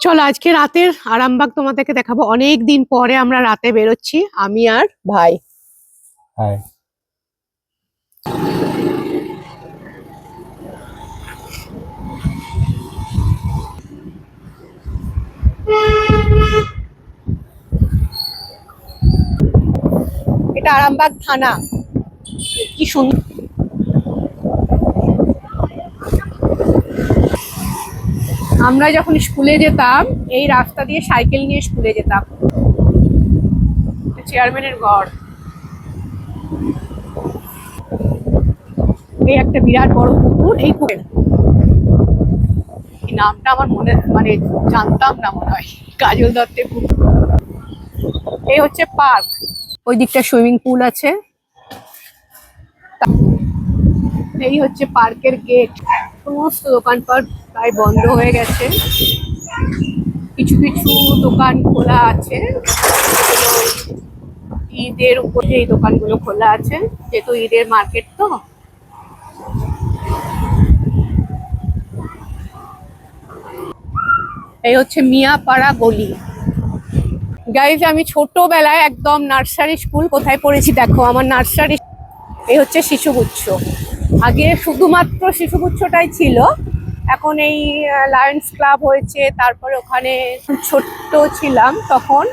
চলো আজকে রাতের আরামবাগ তোমাদেরকে দেখাবো। অনেক দিন পরে আমরা রাতে বেরোচ্ছি, আমি আর ভাই। হাই। এটা আরামবাগ থানা, কি সুন্দর। আমরা যখন স্কুলে যেতাম এই রাস্তা দিয়ে সাইকেল নিয়ে স্কুলে যেতাম। চেয়ারম্যানের ঘর, এই একটা বিরাট বড় পুকুর। এই পুকুর নামটা আমার মনে মানে জানতাম না, মনে হয় কাজল দত্তের পুকুর। এই হচ্ছে পার্ক, ওই দিকটা সুইমিং পুল আছে। এই হচ্ছে পার্কের গেট। সমস্ত দোকানপাট প্রায় বন্ধ হয়ে গেছে, কিছু কিছু দোকান খোলা আছে। ঈদের উপরে এই দোকানগুলো খোলা আছে, যেহেতু ঈদের মার্কেট। তো এই হচ্ছে মিয়াপাড়া গলি। গাইজ, আমি ছোটবেলায় একদম নার্সারি স্কুল কোথায় পড়েছি দেখো, আমার নার্সারি। এই হচ্ছে শিশুগুচ্ছ। আগে শুধুমাত্র শিশুগুচ্ছটাই ছিল, এখন এই লায়ন্স ক্লাব হয়েছে। তারপরে ওখানে ছোট্ট ছিলাম তখন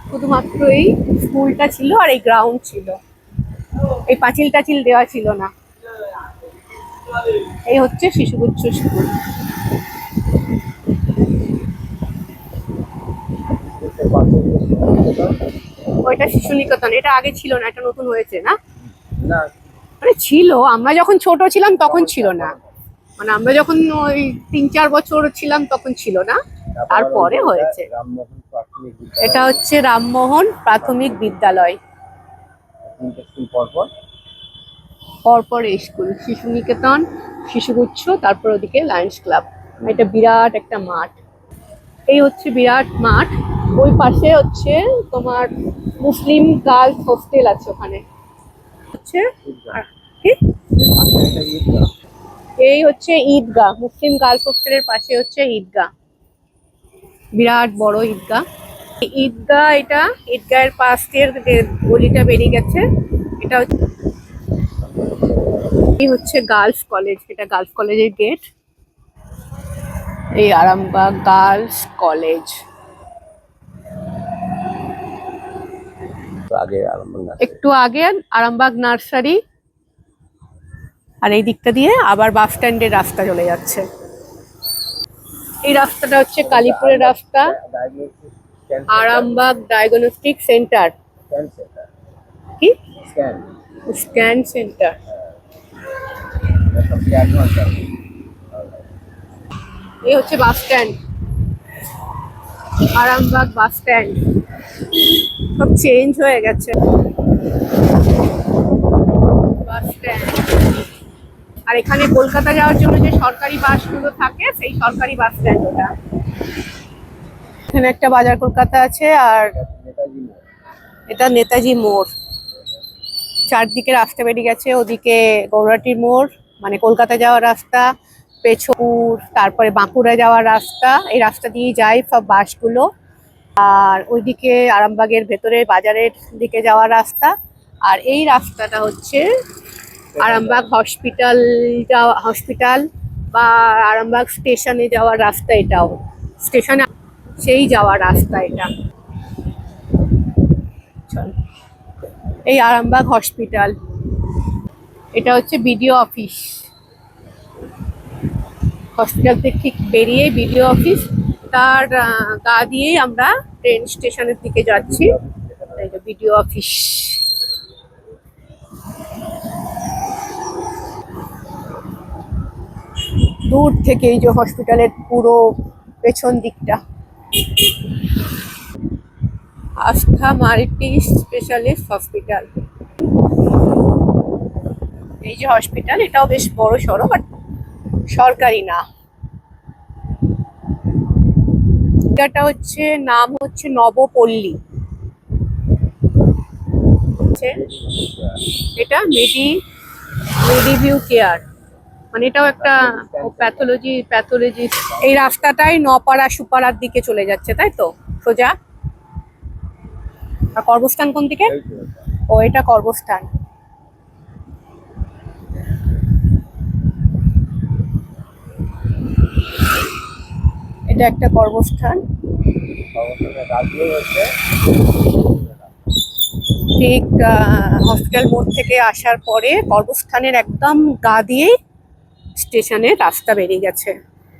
শুধুমাত্র এই স্কুলটা ছিল আর এই গ্রাউন্ড ছিল, এই পাঁচিল টাচিল দেওয়া ছিল না। এই হচ্ছে শিশুগুচ্ছ স্কুল। ওইটা শিশু নিকেতন, এটা আগে ছিল না, এটা নতুন হয়েছে না? মানে ছিল, আমরা যখন ছোট ছিলাম তখন ছিল না, মানে আমরা যখন ওই 3-4 বছর ছিলাম তখন ছিল না, তারপরে হয়েছে। এটা হচ্ছে রামমোহন প্রাথমিক বিদ্যালয়। পরপর এই স্কুল, শিশু নিকেতন, শিশুগুচ্ছ, তারপর ওদিকে লায়ন্স ক্লাব। এটা বিরাট একটা মাঠ। এই হচ্ছে বিরাট মাঠ। ওই পাশে হচ্ছে তোমার মুসলিম গার্লস হোস্টেল আছে, ওখানে হচ্ছে কি এই হচ্ছে ঈদগাহ। মুসলিম গার্লস হোস্টেলের পাশে হচ্ছে ঈদগাহ, বিরাট বড় ঈদগাহ। ঈদগাহ, এটা ঈদগাহের পাশ দিয়ে গলিটা বেরিয়ে গেছে। এটা হচ্ছে গার্লস কলেজ, এটা গার্লস কলেজের গেট। এই আরামবাগ গার্লস কলেজ। একটু আগে আরামবাগ নার্সারি, আর এই দিকটা দিয়ে আবার বাস স্ট্যান্ডের রাস্তা চলে যাচ্ছে। এই রাস্তাটা হচ্ছে কালীপুরের রাস্তা, আরামবাগ ডায়াগনস্টিক সেন্টার। কি স্ক্যান সেন্টার। এই হচ্ছে bus stand, Arambagh bus stand. সব চেঞ্জ হয়ে গেছে বাস স্ট্যান্ড। আর এখানে কলকাতা যাওয়ার জন্য যে সরকারি বাসগুলো থাকে, সেই সরকারি বাস স্ট্যান্ড ওটা। এখানে একটা বাজার কলকাতা আছে, আর এটা নেতাজি মোড়। চারদিকে রাস্তা বেরিয়ে গেছে, ওদিকে গৌরাটির মোড় মানে কলকাতা যাওয়ার রাস্তা, পেছপুর, তারপরে বাঁকুড়া যাওয়ার রাস্তা। এই রাস্তা দিয়ে যায় সব বাসগুলো। আর ওইদিকে আরামবাগের ভেতরে বাজারের দিকে যাওয়ার রাস্তা। আর এই রাস্তাটা হচ্ছে আরামবাগ হসপিটাল বা আরামবাগ স্টেশনে যাওয়ার রাস্তা। এটাও স্টেশনে সেই যাওয়ার রাস্তা এটা। এই আরামবাগ হসপিটাল, এটা হচ্ছে বিডিও অফিস। হসপিটাল থেকে ঠিক বেরিয়ে বিডিও অফিস, তার গা দিয়েই আমরা ট্রেন স্টেশনের দিকে যাচ্ছি। এই যে বিডিও অফিস। দূর থেকে এই যে হসপিটালের পুরো পেছন দিকটা, আস্থা মাল্টি স্পেশালিস্ট হসপিটাল। এই যে হসপিটাল, এটাও বেশ বড় সড়ো, বাট সরকারি না। এটা হচ্ছে নাম হচ্ছে নবপল্লী। এটা মেডিভিউ কেয়ার, মানে এটাও একটা প্যাথোলজি। এই রাস্তাটাই নপাড়া সুপাড়ার দিকে চলে যাচ্ছে, তাই তো? সোজা। আর কর্মস্থান কোন দিকে? ও, এটা কর্মস্থান। এটা একটা কর্মস্থান। ঠিক হসপিটাল মোড় থেকে আসার পরে কর্মস্থানের একদম গা দিয়ে স্টেশনের রাস্তা বেরিয়ে গেছে।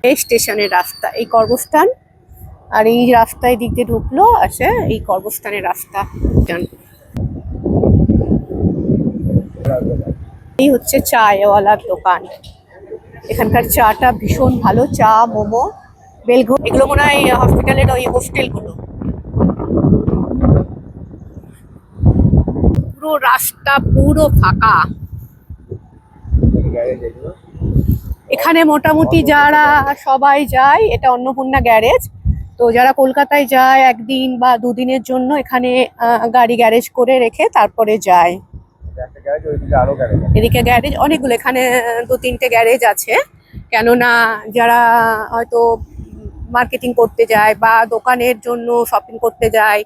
এই স্টেশনের রাস্তা, এই কর্মস্থান। আর এই রাস্তায় দিক দিয়ে ঢুকলো আসে এই কর্মস্থানের রাস্তা। এই হচ্ছে চায়ওয়ালার দোকান। এখানকার চাটা ভীষণ ভালো, চা, মোমো, বেলঘড়ি, এগুলো মনে হয় হসপিটালের ওই হোস্টেলগুলো। পুরো রাস্তা পুরো ফাঁকা। এখানে মোটামুটি যারা সবাই যায়, এটা অন্নপূর্ণা গ্যারেজ। তো যারা কলকাতায় যায় একদিন বা দুদিনের জন্য এখানে গাড়ি গ্যারেজ করে রেখে তারপরে যায়। এদিকে গ্যারেজ অনেকগুলো, এখানে 2-3টে গ্যারেজ আছে। কেননা যারা হয়তো মার্কেটিং করতে যায় বা দোকানের জন্য শপিং করতে যায়,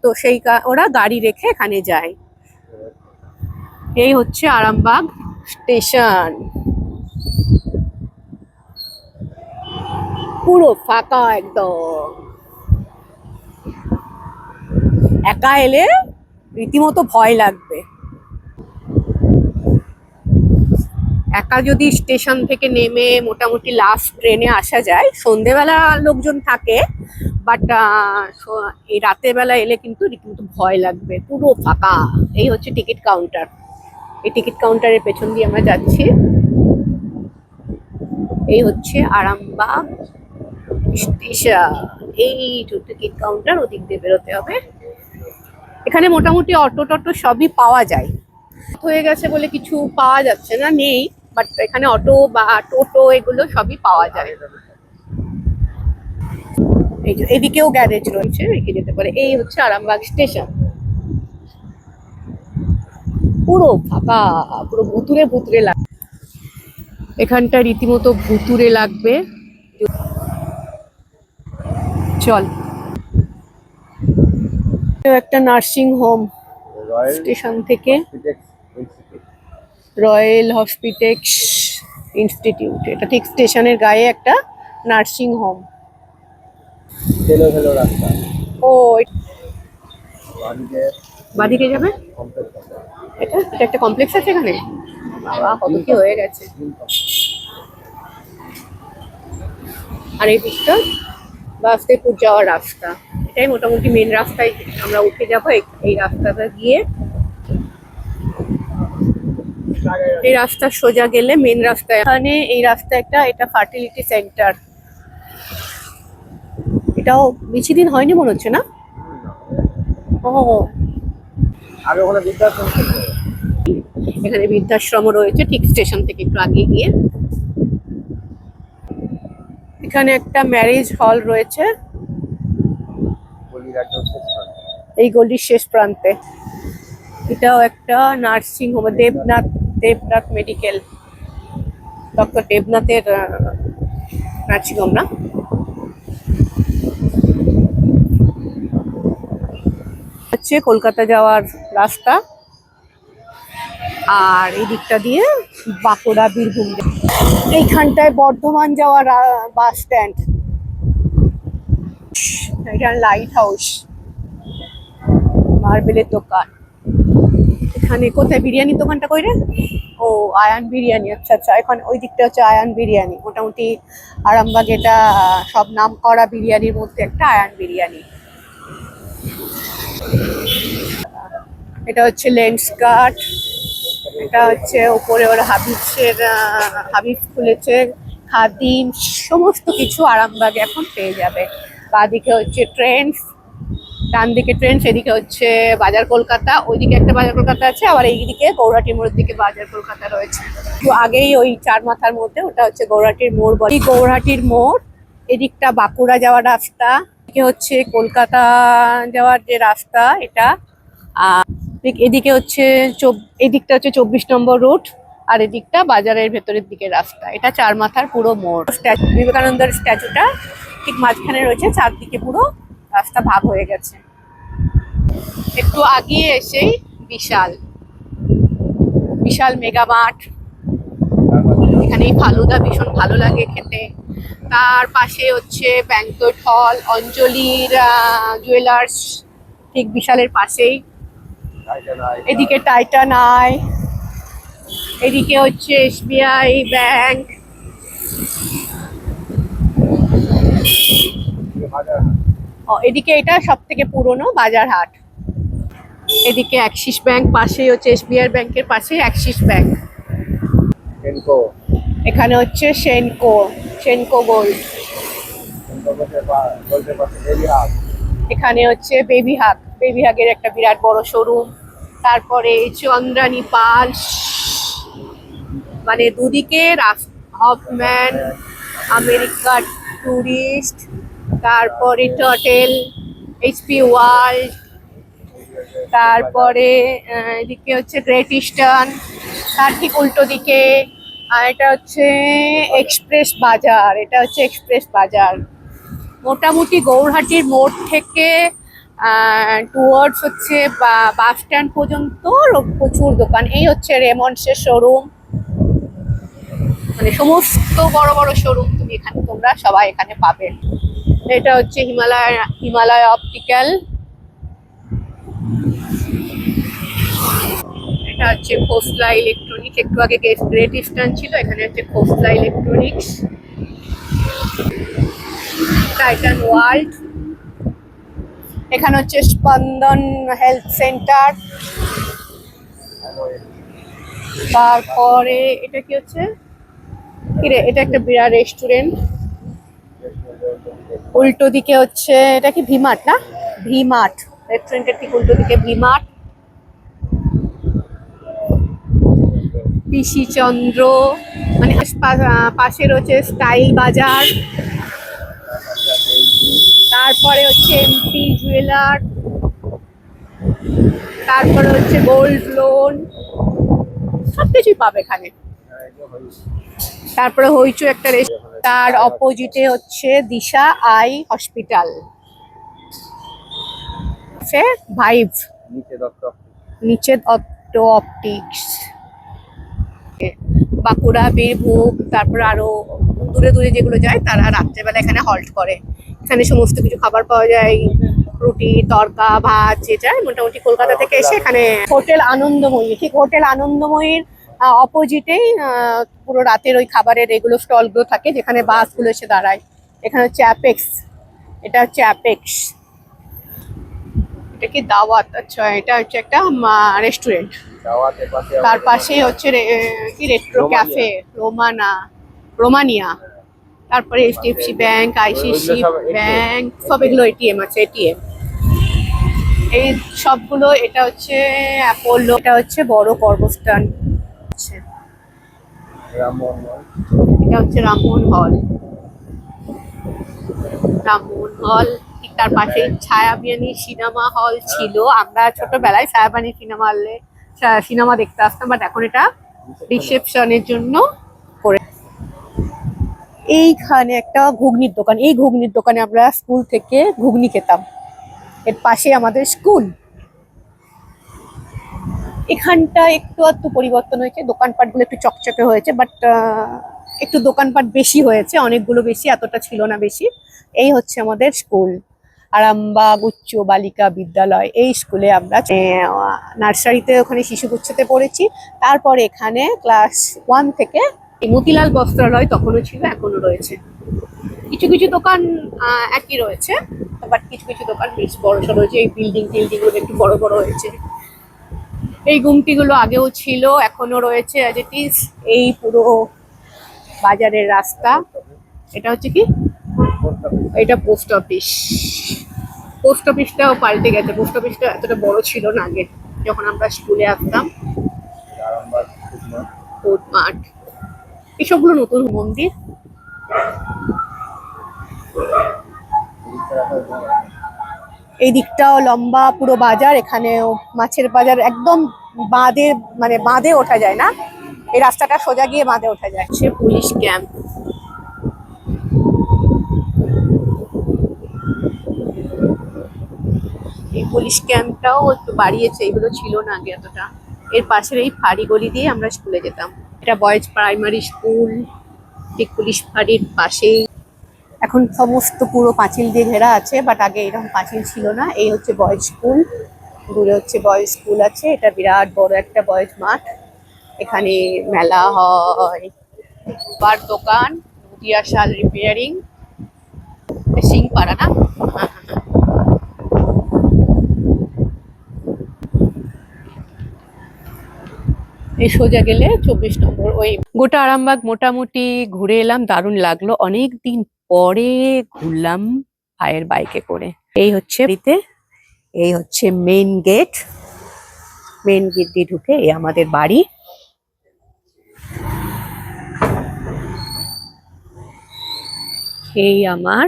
তো ওরা গাড়ি রেখে এখানে যায়। এই হচ্ছে আরামবাগ স্টেশন, পুরো ফাঁকা একদম। একা এলে রীতিমতো ভয় লাগবে। একা যদি স্টেশন থেকে নেমে মোটামুটি লাস্ট ট্রেনে আসা যায়, সন্ধেবেলা লোকজন থাকে, বাট এই রাতের বেলা এলে কিন্তু রীতিমতো ভয় লাগবে, পুরো ফাঁকা। এই হচ্ছে টিকিট কাউন্টার। এই টিকিট কাউন্টারের পেছন দিয়ে আমরা যাচ্ছি। এই হচ্ছে আরামবাগ স্টেশন। এই টিকিট কাউন্টার, ওদিক দিয়ে বেরোতে হবে। এখানে মোটামুটি অটো টটো সবই পাওয়া যায়। হয়ে গেছে বলে কিছু পাওয়া যাচ্ছে না, নেই, বাট এখানে অটো বা টোটো এগুলো সবই পাওয়া যায়। এই যে এদিকেও গ্যারেজ রয়েছে, রেখে যেতে পারে। এই হচ্ছে আরামবাগ স্টেশন, পুরো ফাঁকা, পুরো ভুতুরে ভুতুরে লাগবে এখানটা, রীতিমতো ভুতুরে লাগবে। চল, একটা নার্সিং হোম স্টেশন থেকে, রয়্যাল হসপিটেক্স ইনস্টিটিউট, এটা ঠিক স্টেশনের গায়ে একটা নার্সিং হোম। ও, বাদিকে যাবে। এটা একটা কমপ্লেক্স আছে এখানে, বাবা কত কি হয়ে গেছে। আর এই দিকটা বাসদেবপুর যাওয়ার রাস্তা, এটাই মোটামুটি মেন রাস্তায় আমরা উঠে যাবো। এই রাস্তাটা গিয়ে, এই রাস্তা সোজা গেলে মেন রাস্তায়, এখানে এই রাস্তা একটা, এটা ফার্টিলিটি সেন্টার। এটাও বেশি দিন হয়নি মনে হচ্ছে, না? ও, এখানে বৃদ্ধাশ্রমও রয়েছে ঠিক স্টেশন থেকে একটু আগে গিয়ে। এখানে একটা ম্যারেজ হল রয়েছে এই গলির শেষ প্রান্তে। এটাও একটা nursing home, Debnath medical, doctor দেবনাথের নার্সিং হোম, না? হচ্ছে কলকাতা যাওয়ার রাস্তা, আর এই দিকটা দিয়ে বাঁকুড়া, বীরভূম। এইখানটায় বর্ধমান যাওয়ার বাস স্ট্যান্ড। এটা লাইট হাউস, মার্বেলের দোকান। এখানে কোথায় বিরিয়ানির দোকানটা কই রে? ও, আয়ান বিরিয়ানি। আচ্ছা আচ্ছা, এখন ওই দিকটা হচ্ছে আয়ান বিরিয়ানি। মোটামুটি আরামবাগ এটা সব নাম করা বিরিয়ানির মধ্যে একটা আয়ান বিরিয়ানি। এটা হচ্ছে লেন্সকার্ট। এটা হচ্ছে ওপরে ওর হাবিব খুলেছে, খাদিম, সমস্ত কিছু আরামবাগে এখন পেয়ে যাবে। বাঁদিকে হচ্ছে ট্রেন্ডস, ডান দিকে ট্রেন্ডস, এদিকে হচ্ছে বাজার কলকাতা। ওইদিকে একটা বাজার কলকাতা আছে, আবার এইদিকে গৌরাটি মোড়ের দিকে বাজার কলকাতা রয়েছে। তো আগেই ওই চার মাথার মধ্যে ওটা হচ্ছে গৌরাটির মোড়। গৌরাটির মোড়, এদিকটা বাঁকুড়া যাওয়ার রাস্তা, এদিকে হচ্ছে কলকাতা যাওয়ার যে রাস্তা এটা। এদিকে হচ্ছে এদিকটা হচ্ছে 24 নম্বর রুট, আর এদিকটা বাজারের ভেতরের দিকে রাস্তা। এটা চারমাথার পুরো মোড়। বিবেকানন্দের স্ট্যাচুটা ঠিক মাঝখানে রয়েছে, চারদিকে পুরো রাস্তা ভাগ হয়ে গেছে। একটু আগিয়ে এসেই বিশাল বিশাল মেগা মার্ট। এখানে ফালুদা ভীষণ ভালো লাগে খেতে। তার পাশে হচ্ছে ব্যাংকোয়েট হল, অঞ্জলির জুয়েলার্স ঠিক বিশালের পাশেই। এদিকে টাইটান আই, এদিকে হচ্ছে এসবিআই ব্যাংক, এদিকে এটা সব থেকে পুরনো বাজারহাট। এদিকে অ্যাক্সিস ব্যাংক, পাশে হচ্ছে এসবিআই ব্যাংকের পাশে অ্যাক্সিস ব্যাংক। এখানে হচ্ছে সেনকো, সেনকো গোল্ড। এখানে হচ্ছে বেবি হাগ, বেবি হাগের একটা বিরাট বড় শোরুম। তারপরে চন্দ্রানী পাল, মানে দুদিকে হফম্যান, আমেরিকা টুরিস্ট, তারপরে টার্টেল, এইচপি ওয়ার্ল্ড, তারপরে এদিকে হচ্ছে গ্রেট ইস্টার্ন, তার ঠিক উল্টো দিকে। আর এটা হচ্ছে এক্সপ্রেস বাজার, এটা হচ্ছে এক্সপ্রেস বাজার। মোটামুটি গৌরহাটির মোড় থেকে টুয়ার্ডস হচ্ছে বাস স্ট্যান্ড পর্যন্ত প্রচুর দোকান। এই হচ্ছে রেমন্ডসের শোরুম, মানে সমস্ত বড় বড় শোরুম তুমি এখানে তোমরা সবাই এখানে পাবে। এটা হচ্ছে হিমালয় অপটিক্যাল, এটা হচ্ছে খোসলা ইলেকট্রনিক্স। একটু আগে গ্রেট ইস্টার্ন ছিল, এখানে হচ্ছে খোসলা ইলেকট্রনিক্স। টাইটান ওয়ার্ল্ড, এখানে হচ্ছে স্পন্দন হেলথ সেন্টার। তারপরে এটা কি হচ্ছে, এটা একটা বিরাট রেস্টুরেন্ট। উল্টো দিকে হচ্ছে এটা কি ভিমার্ট না, ভিমার্ট রেস্টুরেন্টের ঠিক উল্টো দিকে ভিমার্ট। পিসি চন্দ্র, মানে পাশে রয়েছে স্টাইল বাজার। তারপরে হচ্ছে এমপি জুয়েলার, তারপরে হচ্ছে গোল্ড লোন, সবকিছুই পাবে এখানে। তারপরে হইচু একটা রেস্টুরেন্ট, তার অপোজিটে হচ্ছে দিশা আই হসপিটাল, সে ভাইভ, নিচে দত্ত অপটিক্স। বাঁকুড়া, বীরভূম, তারপর আরো দূরে দূরে যেগুলো যায় তারা রাত্রেবেলা এখানে হল্ট করে। এখানে সমস্ত কিছু খাবার পাওয়া যায়, রুটি, তড়কা, ভাত, যে যায়। মোটামুটি কলকাতা থেকে এসে এখানে হোটেল আনন্দময়ী, ঠিক হোটেল আনন্দময়ীর অপোজিটেই পুরো রাতের ওই খাবারের এগুলো স্টলগুলো থাকে, যেখানে বাসগুলো এসে দাঁড়ায়। এখানে হচ্ছে অ্যাপেক্স, এটা হচ্ছে অ্যাপেক্স। এটা কি দাওয়াত? আচ্ছা, এটা হচ্ছে একটা রেস্টুরেন্ট। তার পাশেই হচ্ছে কি রেট্রো ক্যাফে, রোমানিয়া। তারপরে এইচডিএফসি ব্যাংক, আইসিআইসি ব্যাংক, সব এগুলো এটিএম আছে, এটিএম এই সবগুলো। এটা হচ্ছে অ্যাপোলো, এটা হচ্ছে বড় কর্মস্থান, এটা হচ্ছে রামমোহন হল। রামমোহন হল ঠিক তার পাশে ছায়াবিয়ানি সিনেমা হল ছিল। আমরা ছোটবেলায় ছায়াবানি সিনেমা হলে সিনেমা দেখতে আসতাম, বাট এখন এটা রিসেপশনের জন্য করে। এইখানে একটা ঘুগনির দোকান, এই ঘুগনির দোকানে আমরা স্কুল থেকে ঘুগনি খেতাম। এর পাশে আমাদের স্কুল। এখানটা একটু আধটু পরিবর্তন হয়েছে, দোকানপাটগুলো একটু চকচকে হয়েছে, বাট একটু দোকানপাট বেশি হয়েছে, অনেকগুলো বেশি, এতটা ছিল না বেশি। এই হচ্ছে আমাদের স্কুল, আরামবাগ উচ্চ বালিকা বিদ্যালয়। এই স্কুলে আমরা নার্সারিতে ওখানে শিশুগুচ্ছতে পড়েছি, তারপরে এখানে ক্লাস 1 থেকে মতিলাল বস্ত্রালয় তখনও ছিল, এখনো রয়েছে। কিছু কিছু দোকান একই রয়েছে, বাট কিছু কিছু দোকান বেশ বড় সড়ো হয়েছে। এই বিল্ডিং গুলো একটু বড় বড় হয়েছে। এই গুমটিগুলো আগেও ছিল, এখনো রয়েছে অ্যাজ ইট ইজ। এই পুরো বাজারের রাস্তা। এটা হচ্ছে কি, এটা পোস্ট অফিস। পোস্ট অফিসটাও পাল্টে গেছে, পোস্ট অফিসটা এতটা বড় ছিল না আগে যখন আমরা স্কুলে আসতাম। কোর্ট মাঠ, এসবগুলো নতুন। মন্দির, এই দিকটাও লম্বা পুরো বাজার। এখানেও মাছের বাজার, একদম বাঁধে, মানে বাঁধে ওঠা যায় না, এই রাস্তাটা সোজা গিয়ে বাঁধে ওঠা যায়। সে পুলিশ ক্যাম্প। এই পুলিশ ক্যাম্পটাও একটু বাড়িয়েছে, এগুলো ছিল না আগে এতটা। এর পাশের এই ফাঁড়ি গলি দিয়ে আমরা স্কুলে যেতাম। এটা বয়েজ প্রাইমারি স্কুল, ঠিক পুলিশ ফাঁড়ির পাশেই। এখন সমস্ত পুরো পাঁচিল দিয়ে ঘেরা আছে, বাট আগে এরকম পাঁচিল ছিল না। এই হচ্ছে বয়েজ স্কুল, দূরে হচ্ছে বয়েজ স্কুল আছে। এটা বিরাট বড় একটা বয়েজ মাঠ, এখানে মেলা হয়, বার দোকান, নদিয়া শাল রিপেয়ারিং, সিং পাড়া না? এই সোজা গেলে 24 নম্বর। ওই গোটা আরামবাগ মোটামুটি ঘুরে এলাম, দারুণ লাগলো। অনেক দিন পরে ঘুরলাম ভাইয়ের বাইকে করে। এই হচ্ছে বাড়িতে, এই হচ্ছে মেইন গেট। মেইন গেট দিয়ে ঢুকে এই আমাদের বাড়ি। এই আমার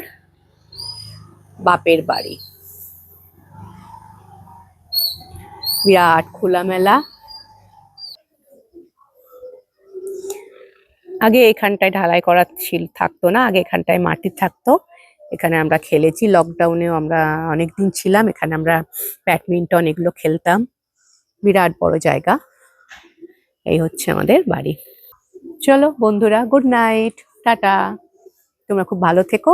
বাপের বাড়ি, বিরাট খোলামেলা। আগে এখানটায় ঢালাই করা থাকতো না, আগে এখানটায় মাটির থাকতো। এখানে আমরা খেলেছি, লকডাউনেও আমরা অনেকদিন ছিলাম এখানে। আমরা ব্যাডমিন্টন এগুলো খেলতাম, বিরাট বড় জায়গা। এই হচ্ছে আমাদের বাড়ি। চলো বন্ধুরা, গুড নাইট, টাটা, তোমরা খুব ভালো থেকো।